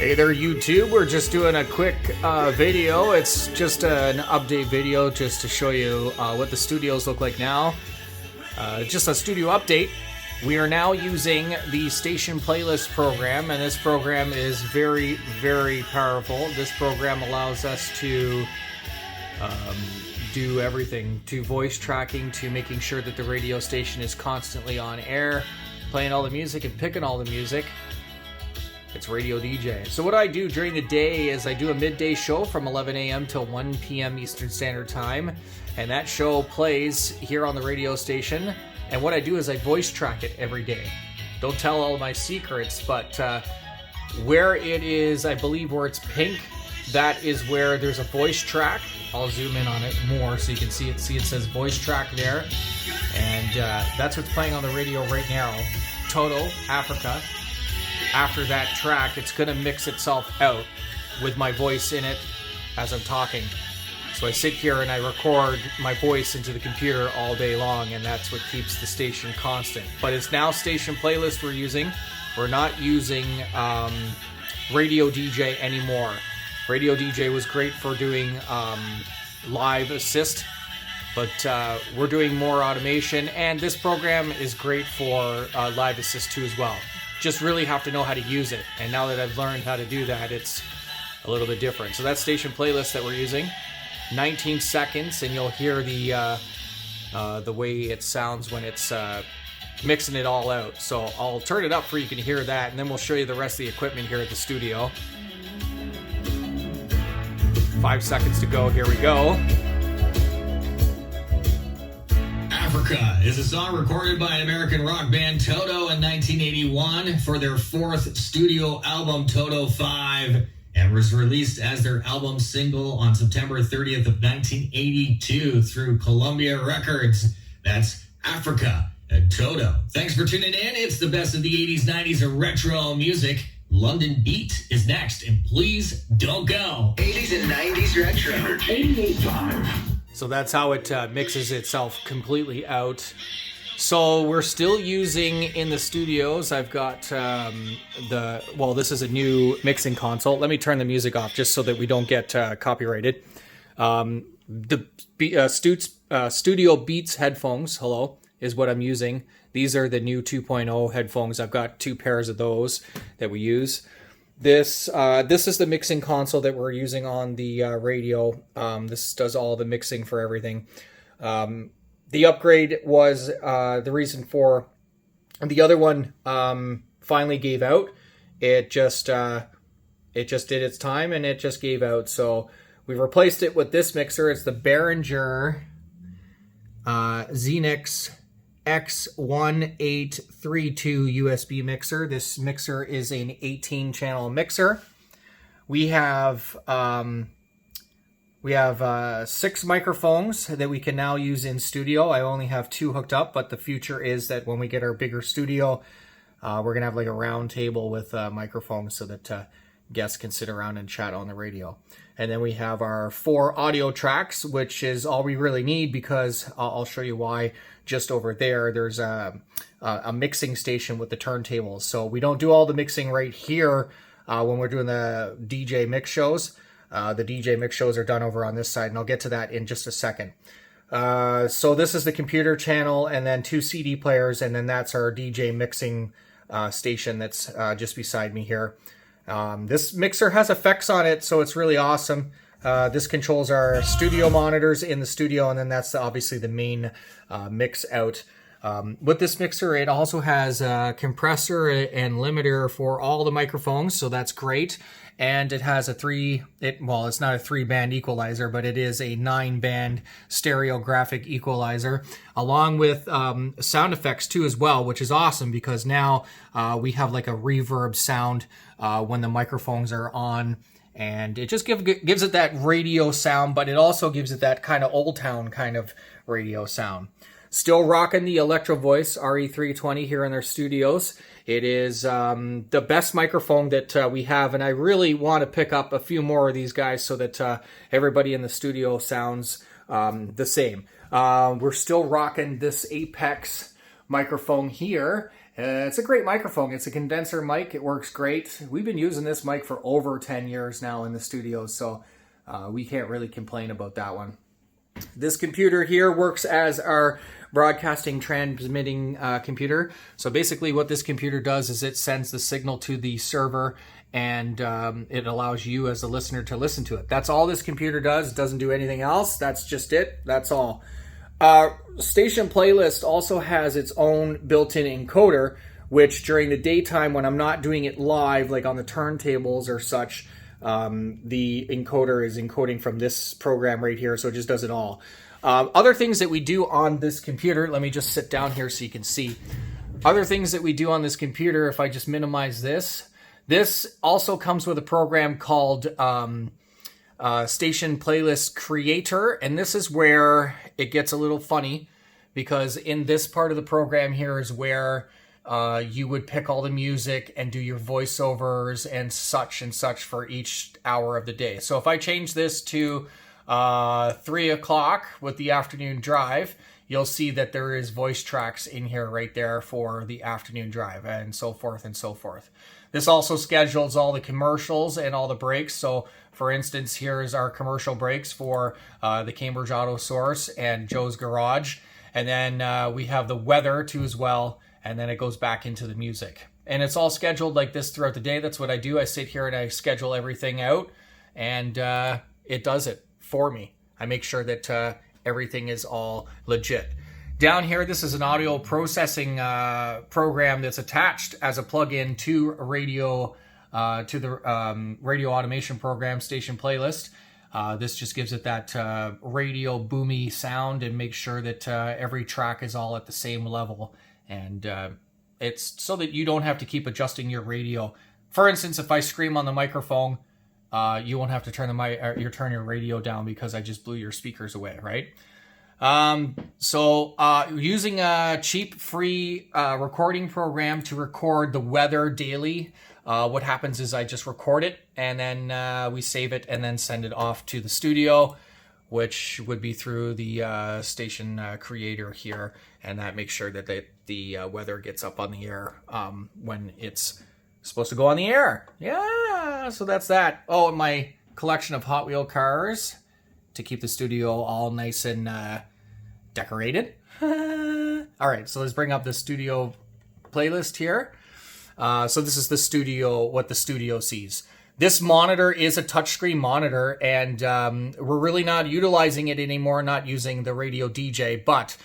Hey there, YouTube. We're just doing a quick video. It's just an update video just to show you what the studios look like now. Just a studio update. We are now using the station playlist program, and this program is very, very powerful. This program allows us to do everything, to voice tracking, to making sure that the radio station is constantly on air, playing all the music and picking all the music. It's Radio DJ. So what I do during the day is I do a midday show from 11 a.m. till 1 p.m. Eastern Standard Time, and that show plays here on the radio station. And what I do is I voice track it every day. Don't tell all my secrets, but where it is, I believe where it's pink, that is where there's a voice track. I'll zoom in on it more so you can see it. See, it says voice track there. And that's what's playing on the radio right now. Toto, Africa. After that track, it's going to mix itself out with my voice in it as I'm talking. So I sit here and I record my voice into the computer all day long, and that's what keeps the station constant. But it's now station playlist we're using. We're not using Radio DJ anymore. Radio DJ was great for doing live assist, but we're doing more automation, and this program is great for live assist too as well. Just really have to know how to use it, and now that I've learned how to do that, it's a little bit different. So that's station playlist that we're using. 19 seconds, and you'll hear the way it sounds when it's mixing it all out. So I'll turn it up for you can hear that, and then we'll show you the rest of the equipment here at the studio. 5 seconds to go. Here we go. Africa is a song recorded by an American rock band, Toto, in 1981 for their fourth studio album, Toto 5, and was released as their album single on September 30th of 1982 through Columbia Records. That's Africa and Toto. Thanks for tuning in. It's the best of the 80s, 90s, and retro music. London Beat is next, and please don't go. 80s and 90s retro. Energy885. So that's how it mixes itself completely out. So we're still using in the studios. I've got this is a new mixing console. Let me turn the music off just so that we don't get copyrighted. The Studio Beats headphones, hello, is what I'm using. These are the new 2.0 headphones. I've got 2 pairs of those that we use. This is the mixing console that we're using on the radio. This does all the mixing for everything. The upgrade was the reason for the other one finally gave out. It just did its time and it just gave out. So we replaced it with this mixer. It's the Behringer Xenix X1832 USB mixer. This mixer is an 18-channel mixer. We have 6 microphones that we can now use in studio. I only have 2 hooked up, but the future is that when we get our bigger studio, we're gonna have like a round table with microphones so that guests can sit around and chat on the radio. And then we have our 4 audio tracks, which is all we really need because I'll show you why. Just over there, there's a mixing station with the turntables. So we don't do all the mixing right here when we're doing the DJ mix shows. The DJ mix shows are done over on this side, and I'll get to that in just a second. So this is the computer channel, and then 2 CD players, and then that's our DJ mixing station that's just beside me here. This mixer has effects on it, so it's really awesome. This controls our studio monitors in the studio, and then that's obviously the main mix out. With this mixer, it also has a compressor and limiter for all the microphones, so that's great. And it has it's not a 3-band equalizer, but it is a 9-band stereographic equalizer, along with sound effects too as well, which is awesome because now we have like a reverb sound when the microphones are on. And it just gives it that radio sound, but it also gives it that kind of Old Town kind of radio sound. Still rocking the Electro Voice RE320 here in their studios. It is the best microphone that we have, and I really want to pick up a few more of these guys so that everybody in the studio sounds the same. We're still rocking this Apex microphone here, It's a great microphone. It's a condenser mic. It works great. We've been using this mic for over 10 years now in the studio, so we can't really complain about that one. This computer here works as our broadcasting transmitting computer. So basically what this computer does is it sends the signal to the server, and it allows you as a listener to listen to it. That's all this computer does. It doesn't do anything else. That's just it. That's all. Station Playlist also has its own built-in encoder, which during the daytime when I'm not doing it live, like on the turntables or such, the encoder is encoding from this program right here, so it just does it all. Other things that we do on this computer, let me just sit down here so you can see. Other things that we do on this computer, if I just minimize this, this also comes with a program called Station Playlist Creator, and this is where it gets a little funny, because in this part of the program here is where you would pick all the music and do your voiceovers and such for each hour of the day. So if I change this to 3 o'clock with the afternoon drive, you'll see that there is voice tracks in here right there for the afternoon drive, and so forth and so forth. This also schedules all the commercials and all the breaks. So for instance, here is our commercial breaks for the Cambridge Auto Source and Joe's Garage. And then we have the weather too as well. And then it goes back into the music. And it's all scheduled like this throughout the day. That's what I do. I sit here and I schedule everything out, and it does it for me. I make sure that everything is all legit. Down here, this is an audio processing program that's attached as a plug-in to radio, to the radio automation program, Station Playlist. This just gives it that radio boomy sound and makes sure that every track is all at the same level. And it's so that you don't have to keep adjusting your radio. For instance, if I scream on the microphone, you won't have to turn turn your radio down because I just blew your speakers away, right? Using a cheap, free recording program to record the weather daily, what happens is I just record it, and then we save it and then send it off to the studio, which would be through the station creator here, and that makes sure that the weather gets up on the air when it's supposed to go on the air. Yeah, so that's that. Oh, and my collection of Hot Wheel cars to keep the studio all nice and decorated. All right, so let's bring up the studio playlist here. So this is the studio, what the studio sees. This monitor is a touchscreen monitor, and we're really not utilizing it anymore, not using the radio DJ, but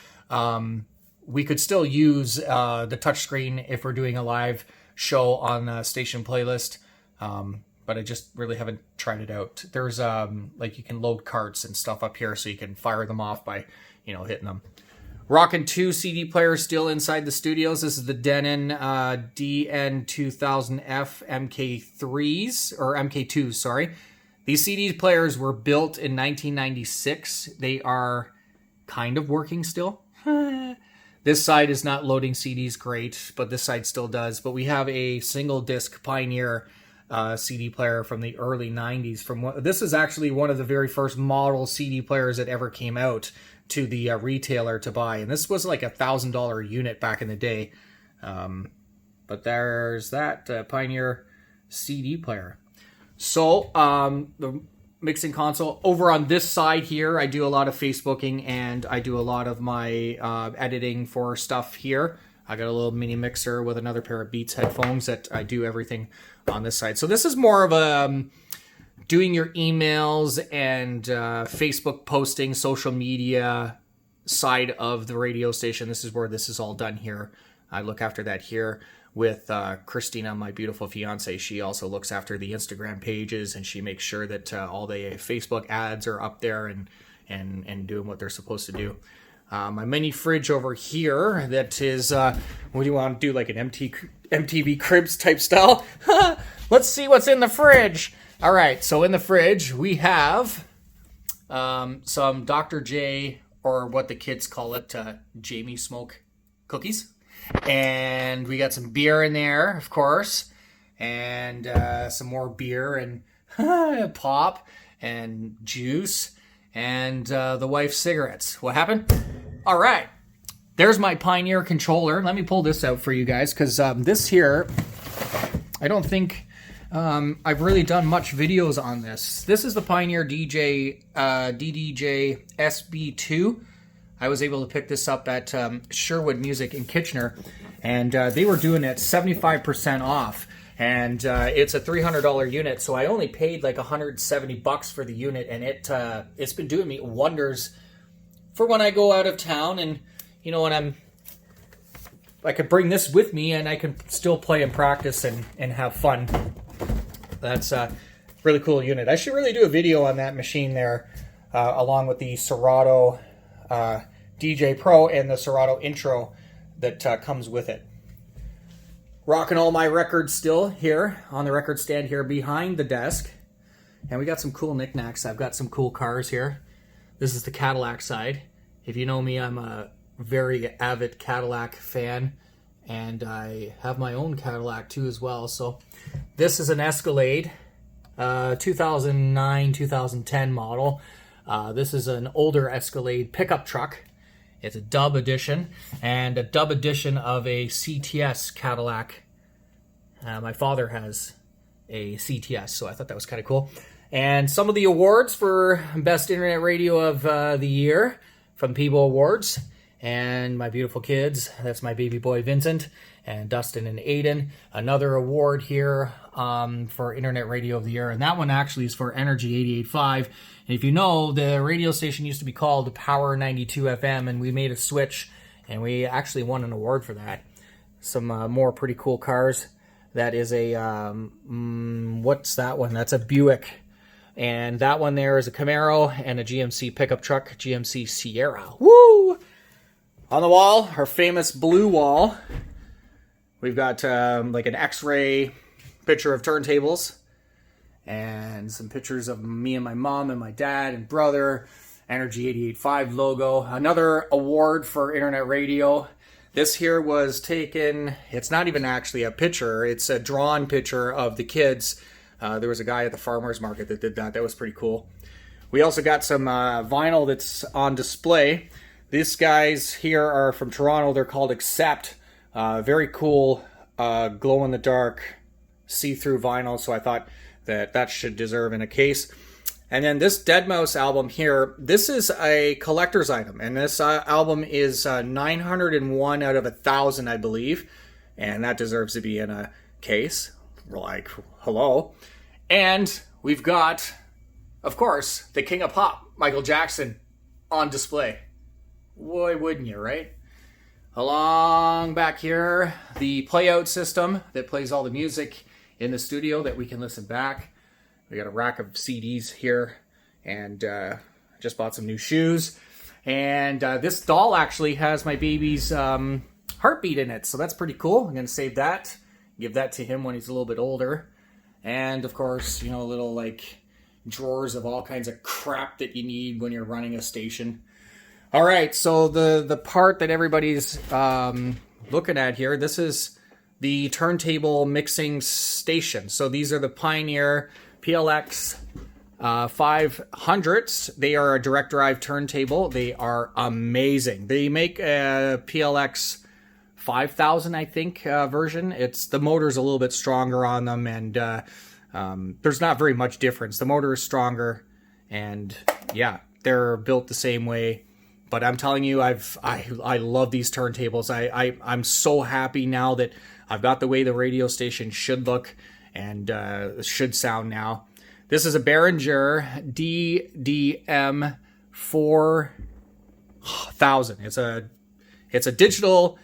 we could still use the touchscreen if we're doing a live show on Station Playlist. But I just really haven't tried it out. There's like you can load carts and stuff up here, so you can fire them off by, hitting them. Rocking 2 CD players still inside the studios. This is the Denon DN2000F MK3s, or MK2s, sorry. These CD players were built in 1996. They are kind of working still. This side is not loading CDs great, but this side still does. But we have a single disc Pioneer CD player from the early 90s. This is actually one of the very first model CD players that ever came out to the retailer to buy, and this was like $1,000 unit back in the day. But there's that Pioneer CD player. So the mixing console over on this side here, I do a lot of Facebooking, and I do a lot of my editing for stuff here. I got a little mini mixer with another pair of Beats headphones that I do everything on this side. So this is more of a doing your emails and Facebook posting, social media side of the radio station. This is where this is all done here. I look after that here with Christina, my beautiful fiance. She also looks after the Instagram pages, and she makes sure that all the Facebook ads are up there and doing what they're supposed to do. My mini fridge over here, that is, what do you want to do, like an MTV Cribs type style? Let's see what's in the fridge. All right, so in the fridge, we have some Dr. J, or what the kids call it, Jamie Smoke cookies. And we got some beer in there, of course, and some more beer and pop and juice and the wife's cigarettes. What happened? All right. there's my Pioneer controller. Let me pull this out for you guys, because this here, I don't think I've really done much videos on this. This is the Pioneer DDJ SB2. I was able to pick this up at Sherwood Music in Kitchener, and they were doing it 75% off. And it's a $300 unit, so I only paid like $170 for the unit, and it's been doing me wonders for when I go out of town, and you know, when I could bring this with me, and I can still play and practice and have fun. That's a really cool unit. I should really do a video on that machine there, along with the Serato DJ Pro and the Serato Intro that comes with it. Rocking all my records still here on the record stand here behind the desk. And we got some cool knickknacks. I've got some cool cars here. This is the Cadillac side. If you know me, I'm a very avid Cadillac fan. And I have my own Cadillac too as well. So this is an Escalade, 2009-2010 model. This is an older Escalade pickup truck. It's a dub edition, and a dub edition of a CTS Cadillac. My father has a CTS, so I thought that was kind of cool. And some of the awards for Best Internet Radio of the Year from Peebo Awards. And my beautiful kids, that's my baby boy Vincent, and Dustin and Aiden. Another award here for Internet Radio of the Year, and that one actually is for Energy885. And if you know, the radio station used to be called Power 92 FM, and we made a switch, and we actually won an award for that. Some more pretty cool cars. That is a, what's that one? That's a Buick. And that one there is a Camaro and a GMC pickup truck, GMC Sierra. Woo! On the wall, our famous blue wall, we've got like an X-ray picture of Turntables, and some pictures of me and my mom and my dad and brother, Energy885 logo. Another award for Internet Radio. This here was taken, it's not even actually a picture, it's a drawn picture of the kids. There was a guy at the farmer's market that did that. That was pretty cool. We also got some vinyl that's on display. These guys here are from Toronto. They're called Accept. Very cool glow-in-the-dark see-through vinyl, so I thought that should deserve in a case. And then this Deadmau5 album here, this is a collector's item, and this album is 901 out of 1,000, I believe, and that deserves to be in a case. Like, hello. And we've got, of course, the King of Pop, Michael Jackson, on display. Why wouldn't you, right? Along back here, the playout system that plays all the music in the studio that we can listen back. We got a rack of CDs here, and just bought some new shoes. And this doll actually has my baby's heartbeat in it, so that's pretty cool. I'm going to save that, give that to him when he's a little bit older. And, of course, you know, little, like, drawers of all kinds of crap that you need when you're running a station. All right, so the part that everybody's looking at here, this is the turntable mixing station. So these are the Pioneer PLX 500s. They are a direct drive turntable. They are amazing. They make a PLX 5000, I think, version. The motor's a little bit stronger on them, and there's not very much difference. The motor is stronger, and yeah, they're built the same way. But I'm telling you, I love these turntables. I'm so happy now that I've got the way the radio station should look and should sound now. This is a Behringer DDM 4000. It's a digital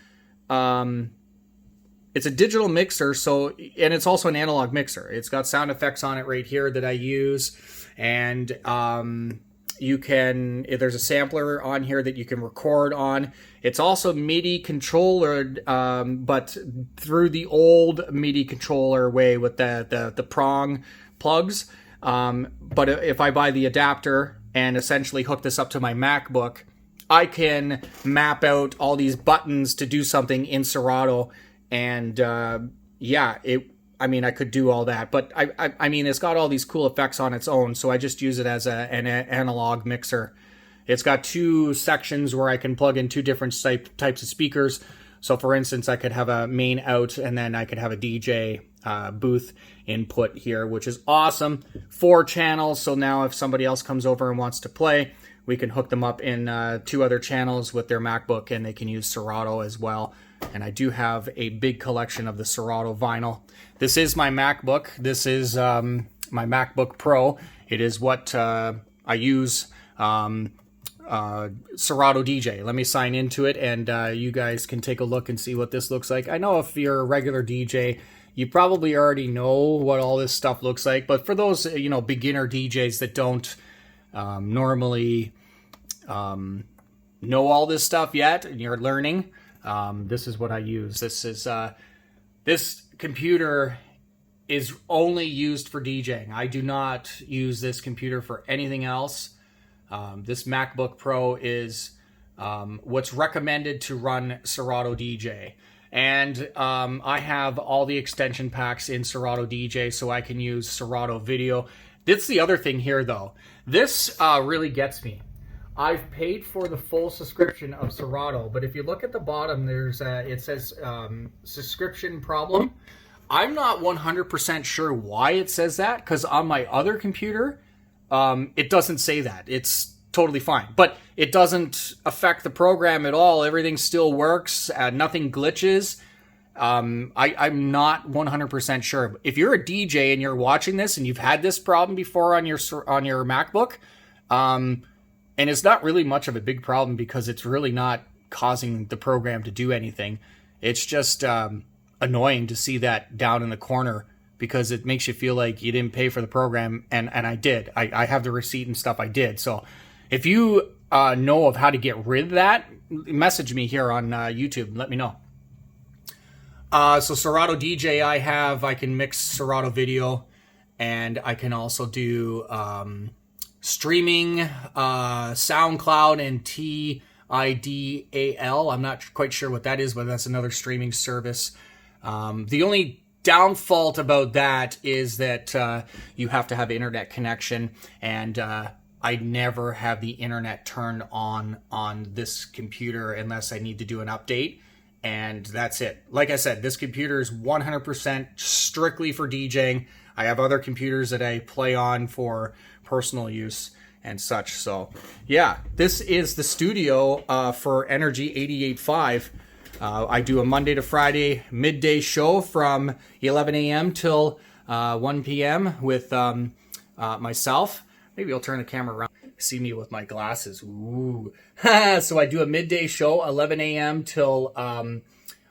mixer, so, and it's also an analog mixer. It's got sound effects on it right here that I use, and there's a sampler on here that you can record on. It's also MIDI controllered, but through the old MIDI controller way with the prong plugs. But if I buy the adapter and essentially hook this up to my MacBook, I can map out all these buttons to do something in Serato, and I could do all that, but I mean, it's got all these cool effects on its own, so I just use it as an analog mixer. It's got two sections where I can plug in two different types of speakers. So for instance, I could have a main out and then I could have a DJ booth input here, which is awesome. 4 channels. So now if somebody else comes over and wants to play, we can hook them up in 2 other channels with their MacBook, and they can use Serato as well. And I do have a big collection of the Serato vinyl. This is my MacBook. This is my MacBook Pro. It is what I use, Serato DJ. Let me sign into it, and you guys can take a look and see what this looks like. I know if you're a regular DJ, you probably already know what all this stuff looks like. But for those, beginner DJs that don't normally know all this stuff yet, and you're learning, this is what I use. This computer is only used for DJing. I do not use this computer for anything else. This MacBook Pro is what's recommended to run Serato DJ. And I have all the extension packs in Serato DJ, so I can use Serato Video. That's the other thing here, though. This really gets me. I've paid for the full subscription of Serato, but if you look at the bottom, it says subscription problem. I'm not 100% sure why it says that, because on my other computer, it doesn't say that. It's totally fine, but it doesn't affect the program at all. Everything still works. Nothing glitches. I'm not 100% sure. If you're a DJ and you're watching this and you've had this problem before on your MacBook, and it's not really much of a big problem because it's really not causing the program to do anything. It's just annoying to see that down in the corner, because it makes you feel like you didn't pay for the program, and I did. I have the receipt and stuff I did. So if you know of how to get rid of that, message me here on YouTube. Let me know. So Serato DJ I can mix Serato Video, and I can also do streaming, SoundCloud, and TIDAL. I'm not quite sure what that is, but that's another streaming service. The only downfall about that is that you have to have internet connection, and I never have the internet turned on this computer unless I need to do an update, and that's it. Like I said, this computer is 100% strictly for DJing. I have other computers that I play on for personal use and such. So yeah, this is the studio for Energy885. I do a Monday to Friday midday show from 11 a.m. till 1 p.m. with myself. Maybe I'll turn the camera around. See me with my glasses. Ooh. So I do a midday show, 11 a.m. till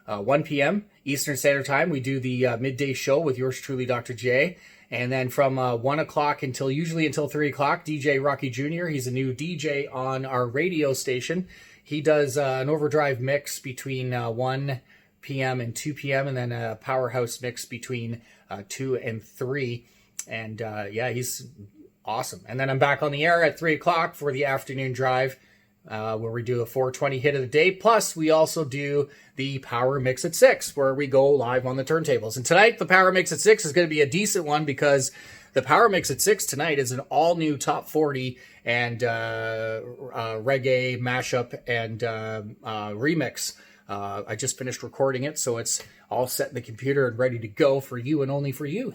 1 p.m. Eastern Standard Time. We do the midday show with yours truly, Dr. J. And then from 1 o'clock usually until 3 o'clock, DJ Rocky Jr. He's a new DJ on our radio station. He does an overdrive mix between 1 p.m. and 2 p.m. and then a powerhouse mix between 2 and 3. And yeah, he's awesome. And then I'm back on the air at 3 o'clock for the afternoon drive, where we do a 420 hit of the day. Plus, we also do the Power Mix at 6, where we go live on the turntables. And tonight, the Power Mix at 6 is going to be a decent one, because the Power Mix at 6 tonight is an all-new top 40 and reggae mashup and remix. I just finished recording it, so it's all set in the computer and ready to go for you and only for you.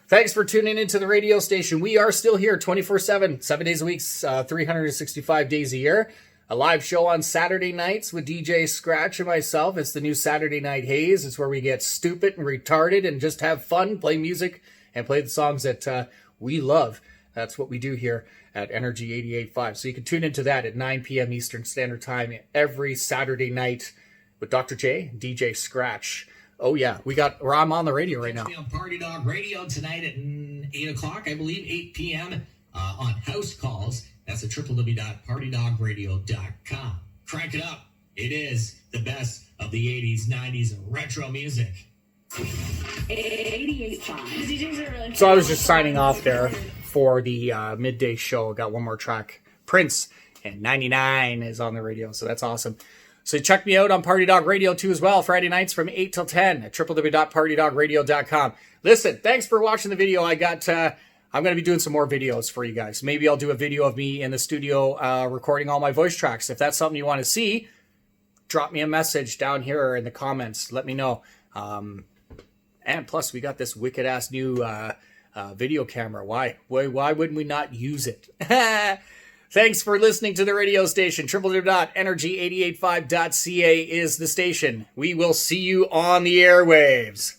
Thanks for tuning into the radio station. We are still here 24/7, 7 days a week, 365 days a year. A live show on Saturday nights with DJ Scratch and myself. It's the new Saturday Night Haze. It's where we get stupid and retarded and just have fun, play music, and play the songs that we love. That's what we do here at Energy885. So you can tune into that at 9 p.m. Eastern Standard Time every Saturday night with Dr. J, DJ Scratch. Oh yeah, I'm on the radio right now. On Party Dog Radio tonight at 8 o'clock, I believe, 8 p.m. On House Calls. That's at www.partydogradio.com. Crank it up. It is the best of the 80s, 90s, and retro music. 88.5. So I was just signing off there for the midday show. Got one more track. Prince and 99 is on the radio, so that's awesome. So check me out on Party Dog Radio too as well, Friday nights from 8 till 10 at www.partydogradio.com. Listen, thanks for watching the video. I got I'm going to be doing some more videos for you guys. Maybe I'll do a video of me in the studio recording all my voice tracks. If that's something you want to see, drop me a message down here in the comments. Let me know. And plus, we got this wicked-ass new video camera. Why wouldn't we not use it? Thanks for listening to the radio station. www.energy885.ca is the station. We will see you on the airwaves.